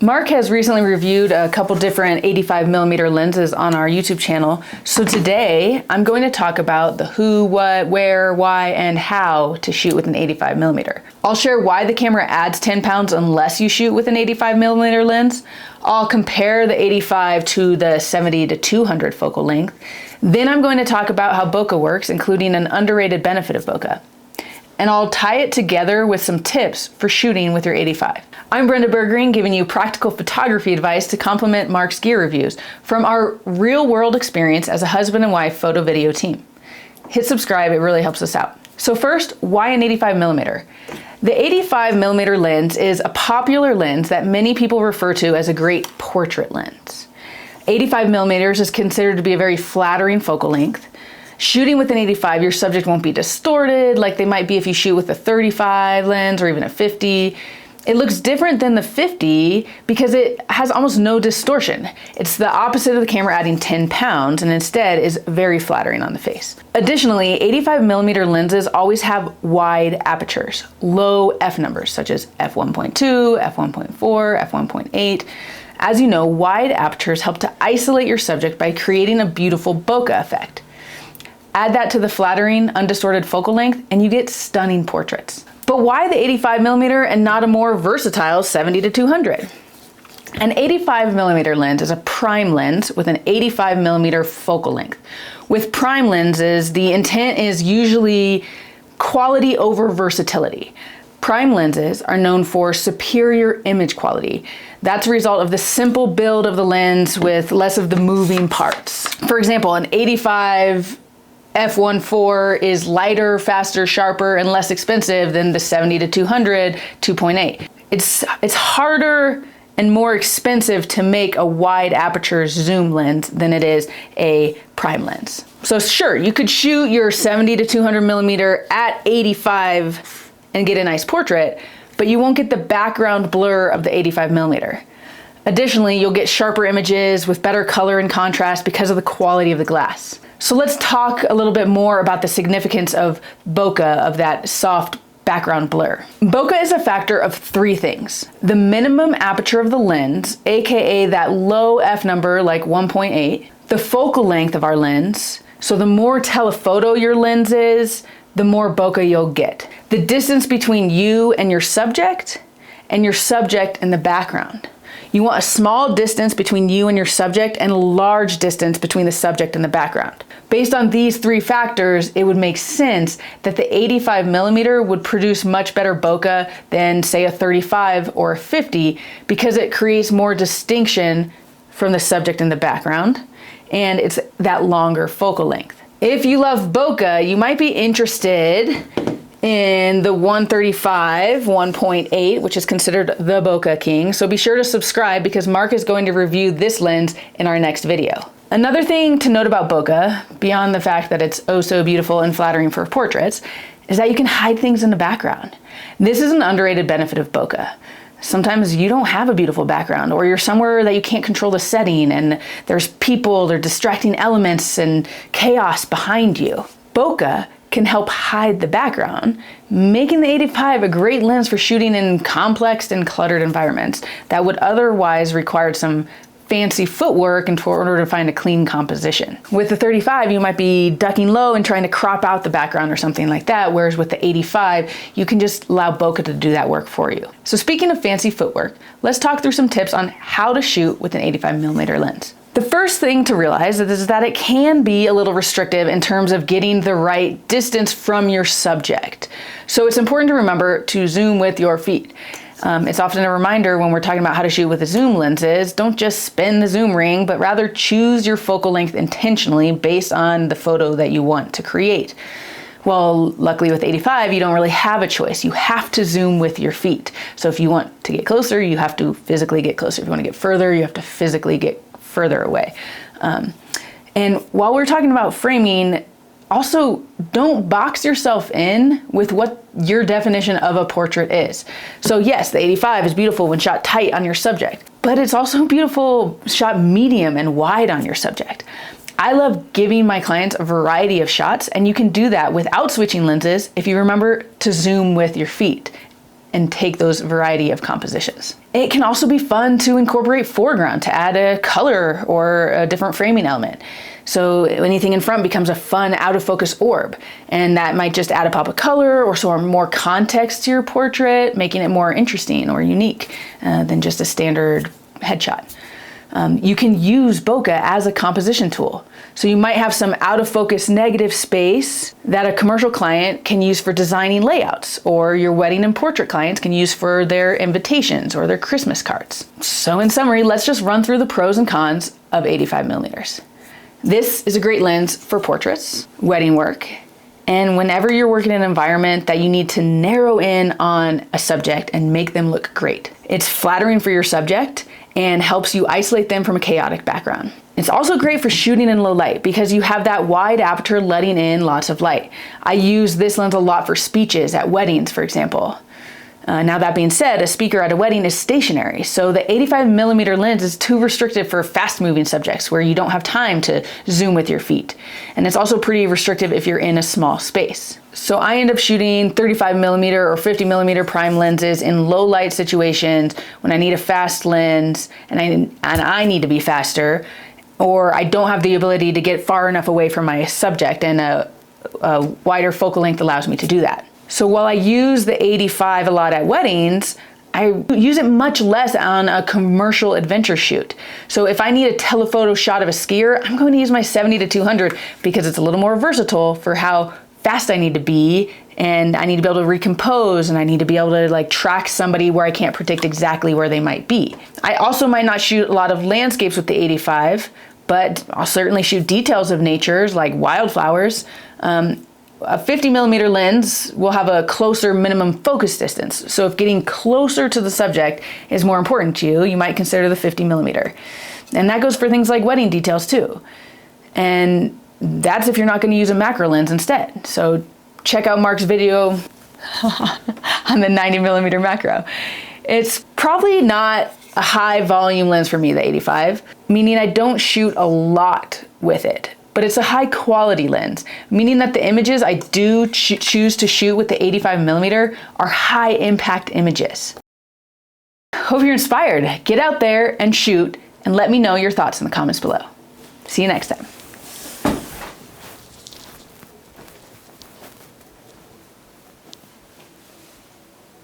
Mark has recently reviewed a couple different 85mm lenses on our YouTube channel. So today I'm going to talk about the who, what, where, why, and how to shoot with an 85mm. I'll share why the camera adds 10 pounds unless you shoot with an 85mm lens. I'll compare the 85 to the 70 to 200 focal length. Then I'm going to talk about how bokeh works, including an underrated benefit of bokeh. And I'll tie it together with some tips for shooting with your 85. I'm Brenda Bergering, giving you practical photography advice to complement Mark's gear reviews from our real world experience as a husband and wife photo video team. Hit subscribe, it really helps us out. So first, why an 85mm? The 85mm lens is a popular lens that many people refer to as a great portrait lens. 85mm is considered to be a very flattering focal length. Shooting with an 85, your subject won't be distorted like they might be if you shoot with a 35 lens or even a 50. It looks different than the 50 because it has almost no distortion. It's the opposite of the camera adding 10 pounds and instead is very flattering on the face. Additionally, 85mm lenses always have wide apertures, low f numbers such as f1.2, f1.4, f1.8. As you know, wide apertures help to isolate your subject by creating a beautiful bokeh effect. Add that to the flattering, undistorted focal length, and you get stunning portraits. But why the 85mm and not a more versatile 70 to 200? An 85mm lens is a prime lens with an 85mm focal length. With prime lenses, the intent is usually quality over versatility. Prime lenses are known for superior image quality. That's a result of the simple build of the lens with less of the moving parts. For example, an 85 f1.4 is lighter, faster, sharper, and less expensive than the 70 to 200 2.8. It's harder and more expensive to make a wide aperture zoom lens than it is a prime lens. So sure, you could shoot your 70 to 200mm at 85 and get a nice portrait, but you won't get the background blur of the 85mm. Additionally, you'll get sharper images with better color and contrast because of the quality of the glass. So let's talk a little bit more about the significance of bokeh, of that soft background blur. Bokeh is a factor of three things. The minimum aperture of the lens, aka that low f number like 1.8, the focal length of our lens, so the more telephoto your lens is, the more bokeh you'll get. The distance between you and your subject and the background. You want a small distance between you and your subject and a large distance between the subject and the background. Based on these three factors, it would make sense that the 85mm would produce much better bokeh than say a 35 or a 50 because it creates more distinction from the subject and the background, and it's that longer focal length. If you love bokeh, you might be interested in the 135 1.8, which is considered the bokeh king. So be sure to subscribe because Mark is going to review this lens in our next video. Another thing to note about bokeh, beyond the fact that it's oh so beautiful and flattering for portraits, is that you can hide things in the background. This is an underrated benefit of bokeh. Sometimes you don't have a beautiful background, or you're somewhere that you can't control the setting and there's people, there are distracting elements and chaos behind you. Bokeh can help hide the background, making the 85 a great lens for shooting in complex and cluttered environments that would otherwise require some fancy footwork in order to find a clean composition. With the 35, you might be ducking low and trying to crop out the background or something like that, whereas with the 85, you can just allow bokeh to do that work for you. So speaking of fancy footwork, let's talk through some tips on how to shoot with an 85mm lens. The first thing to realize is that it can be a little restrictive in terms of getting the right distance from your subject. So it's important to remember to zoom with your feet. It's often a reminder when we're talking about how to shoot with the zoom lenses, don't just spin the zoom ring, but rather choose your focal length intentionally based on the photo that you want to create. Well, luckily with 85, you don't really have a choice. You have to zoom with your feet. So if you want to get closer, you have to physically get closer. If you want to get further, you have to physically get further away. And while we're talking about framing, also don't box yourself in with what your definition of a portrait is. So yes, the 85 is beautiful when shot tight on your subject, but it's also beautiful shot medium and wide on your subject. I love giving my clients a variety of shots, and you can do that without switching lenses if you remember to zoom with your feet. and take those variety of compositions. It can also be fun to incorporate foreground to add a color or a different framing element. So anything in front becomes a fun out of focus orb, and that might just add a pop of color or some more context to your portrait, making it more interesting or unique than just a standard headshot. You can use bokeh as a composition tool. So you might have some out of focus negative space that a commercial client can use for designing layouts, or your wedding and portrait clients can use for their invitations or their Christmas cards. So in summary, let's just run through the pros and cons of 85 millimeters. This is a great lens for portraits, wedding work, and whenever you're working in an environment that you need to narrow in on a subject and make them look great. It's flattering for your subject and helps you isolate them from a chaotic background. It's also great for shooting in low light because you have that wide aperture letting in lots of light. I use this lens a lot for speeches at weddings, for example. Now that being said, a speaker at a wedding is stationary, so the 85 millimeter lens is too restrictive for fast moving subjects where you don't have time to zoom with your feet. And it's also pretty restrictive if you're in a small space. So I end up shooting 35 millimeter or 50 millimeter prime lenses in low light situations when I need a fast lens and I need to be faster, or I don't have the ability to get far enough away from my subject, and a wider focal length allows me to do that. So while I use the 85 a lot at weddings, I use it much less on a commercial adventure shoot. So if I need a telephoto shot of a skier, I'm going to use my 70 to 200 because it's a little more versatile for how fast I need to be, and I need to be able to recompose, and I need to be able to like track somebody where I can't predict exactly where they might be. I also might not shoot a lot of landscapes with the 85, but I'll certainly shoot details of natures like wildflowers. A 50 millimeter lens will have a closer minimum focus distance. So if getting closer to the subject is more important to you, you might consider the 50 millimeter. And that goes for things like wedding details too. And that's if you're not going to use a macro lens instead. So check out Mark's video on the 90 millimeter macro. It's probably not a high volume lens for me, the 85, meaning I don't shoot a lot with it. But it's a high quality lens, meaning that the images I do choose to shoot with the 85 millimeter are high impact images. Hope you're inspired. Get out there and shoot, and let me know your thoughts in the comments below. See you next time.